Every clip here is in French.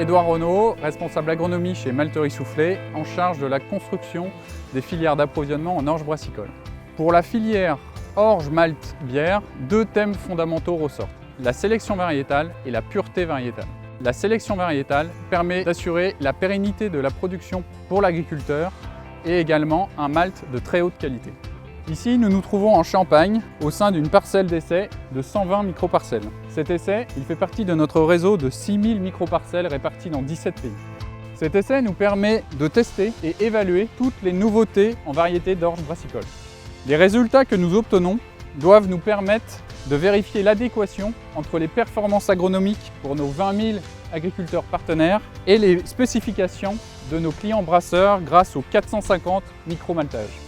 Édouard Renaud, responsable agronomie chez Malterie Soufflé, en charge de la construction des filières d'approvisionnement en orge brassicole. Pour la filière orge, malt, bière, deux thèmes fondamentaux ressortent: la sélection variétale et la pureté variétale. La sélection variétale permet d'assurer la pérennité de la production pour l'agriculteur et également un malt de très haute qualité. Ici, nous nous trouvons en Champagne, au sein d'une parcelle d'essai de 120 microparcelles. Cet essai, il fait partie de notre réseau de 6000 microparcelles réparties dans 17 pays. Cet essai nous permet de tester et évaluer toutes les nouveautés en variétés d'orge brassicole. Les résultats que nous obtenons doivent nous permettre de vérifier l'adéquation entre les performances agronomiques pour nos 20 000 agriculteurs partenaires et les spécifications de nos clients brasseurs grâce aux 450 micromaltages.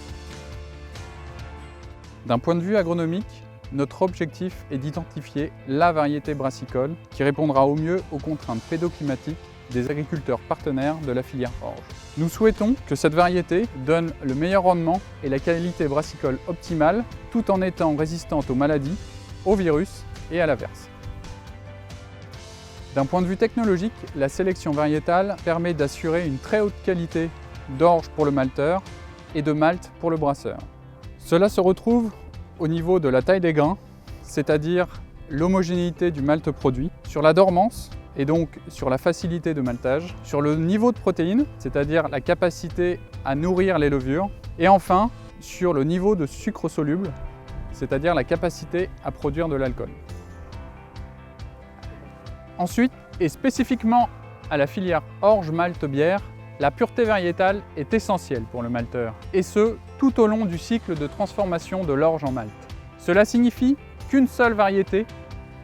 D'un point de vue agronomique, notre objectif est d'identifier la variété brassicole qui répondra au mieux aux contraintes pédoclimatiques des agriculteurs partenaires de la filière orge. Nous souhaitons que cette variété donne le meilleur rendement et la qualité brassicole optimale tout en étant résistante aux maladies, aux virus et à l'averse. D'un point de vue technologique, la sélection variétale permet d'assurer une très haute qualité d'orge pour le malteur et de malt pour le brasseur. Cela se retrouve au niveau de la taille des grains, c'est-à-dire l'homogénéité du malt produit, sur la dormance et donc sur la facilité de maltage, sur le niveau de protéines, c'est-à-dire la capacité à nourrir les levures, et enfin sur le niveau de sucre soluble, c'est-à-dire la capacité à produire de l'alcool. Ensuite, et spécifiquement à la filière orge, malt, bière, la pureté variétale est essentielle pour le malteur, et ce, tout au long du cycle de transformation de l'orge en malt. Cela signifie qu'une seule variété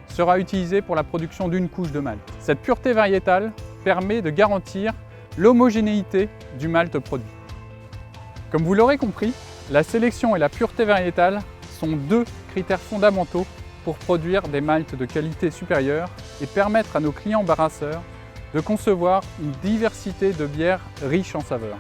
sera utilisée pour la production d'une couche de malt. Cette pureté variétale permet de garantir l'homogénéité du malt produit. Comme vous l'aurez compris, la sélection et la pureté variétale sont deux critères fondamentaux pour produire des malts de qualité supérieure et permettre à nos clients brasseurs de concevoir une diversité de bières riches en saveurs.